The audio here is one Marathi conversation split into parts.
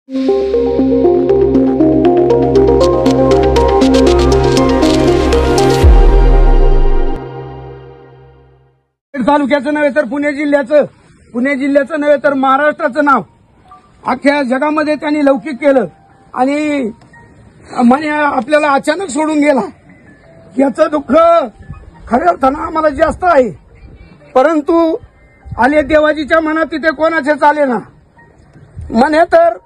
तालुक्याचं नव्हे तर पुणे जिल्ह्याचं नव्हे तर महाराष्ट्राचं नाव अख्ख्या जगामध्ये त्यांनी लौकिक केलं आणि मने आपल्याला अचानक सोडून गेला। याचं दुःख खऱ्या अर्थानं आम्हाला जास्त आहे, परंतु आले देवाजीच्या मनात तिथे कोणाचे चाले ना। मने तर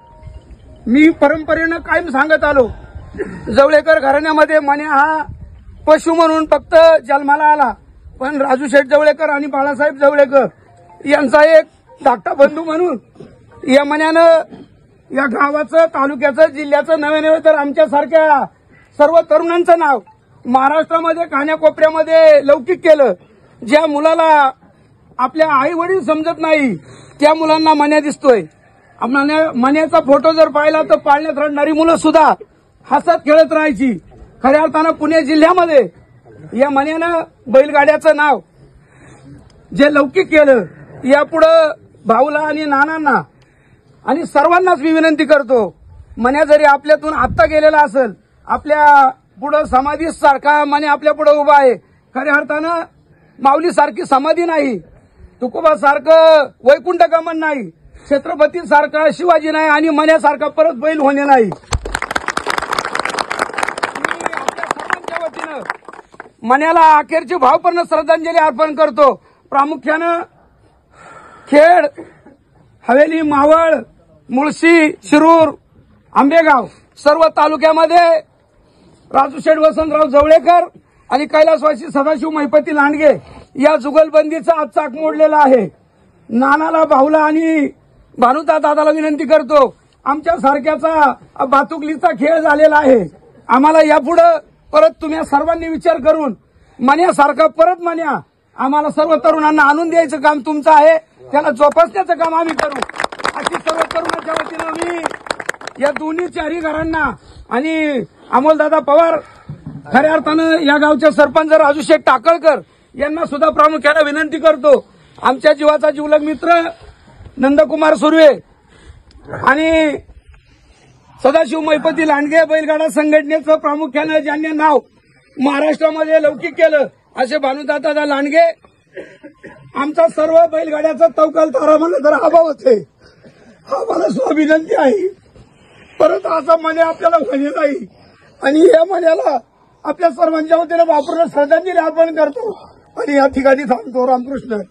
मी परंपरेनं कायम सांगत आलो, जवळेकर घराण्यामध्ये मने हा पशु म्हणून फक्त जन्माला आला, पण राजू शेठ जवळेकर आणि बाळासाहेब जवळेकर यांचा एक धाकटा बंधू म्हणून या मन्यानं या गावाचं, तालुक्याचं, जिल्ह्याचं नवे तर आमच्यासारख्या सर्व तरुणांचं नाव महाराष्ट्रामध्ये कान्याकोपऱ्यामध्ये लौकिक केलं। ज्या मुलाला आपल्या आई वडील समजत नाही त्या मुलांना मन्या दिसतोय। मन्याचा फोटो जर पाहिला तर पाळण्यात रडणारी मुलं सुद्धा हसत खेळत राहायची। खऱ्या अर्थानं पुणे जिल्ह्यामध्ये या मन्यानं बैलगाड्याचं नाव जे लौकिक केलं, यापुढं भाऊला आणि नानांना आणि सर्वांनाच मी विनंती करतो, मन्या जरी आपल्यातून आत्ता गेलेला असेल, आपल्या पुढं समाधी सारखा मने आपल्या पुढे उभा आहे। खऱ्या अर्थानं माऊली सारखी समाधी नाही, तुकोबा सारखं वैकुंठ गमन नाही, छत्रपती सारखा शिवाजी नाही आणि मन्यासारखा परत बैल होणे नाही। आपल्या सर्वांच्या वतीनं मन्याला अखेरची भावपूर्ण श्रद्धांजली अर्पण करतो। प्रामुख्यानं खेड, हवेली, मावळ, मुळशी, शिरूर, आंबेगाव सर्व तालुक्यामध्ये राजू शेठ वसंतराव जवळेकर आणि कैलासवासी सदाशिव महिपती लांडगे या जुगलबंदीचा आज चाक मोडलेला आहे। नानाला, भाऊला आणि भानुता दादाला विनंती करतो, आमच्या सारख्याचा बातुकलीचा खेळ झालेला आहे। आम्हाला यापुढे परत तुम्ही सर्वांनी विचार करून मन्यासारखा परत मन्या आम्हाला सर्व तरुणांना आणून द्यायचं काम तुमचं आहे, त्याला जोपासण्याचं काम आम्ही करू अशी सर्व तरुणांच्या वतीनं मी या दोन्ही चारही घरांना आणि अमोलदादा पवार, खऱ्या अर्थानं या गावचे सरपंच राजू शेठ टाकळकर यांना सुद्धा प्रामुख्याने विनंती करतो, आमच्या जीवाचा जिवलग मित्र नंदकुमार सुर्वे आणि सदाशिव महिपती लांडगे बैलगाडा संघटनेचं प्रामुख्यानं ज्यांनी नाव महाराष्ट्रामध्ये लौकिक केलं असे भानुदादा लांडगे, आमचा सर्व बैलगाड्याचा तवकाल तारा म्हणलं तर अभावच आहे। हा मला स्वाभिनंती आहे, परत असा मन्या आपल्याला होणे नाही आणि या मन्याला आपल्या सर्वांच्या वतीनं वापरून श्रद्धांजली अर्पण करतो आणि या ठिकाणी थांबतो। रामकृष्ण।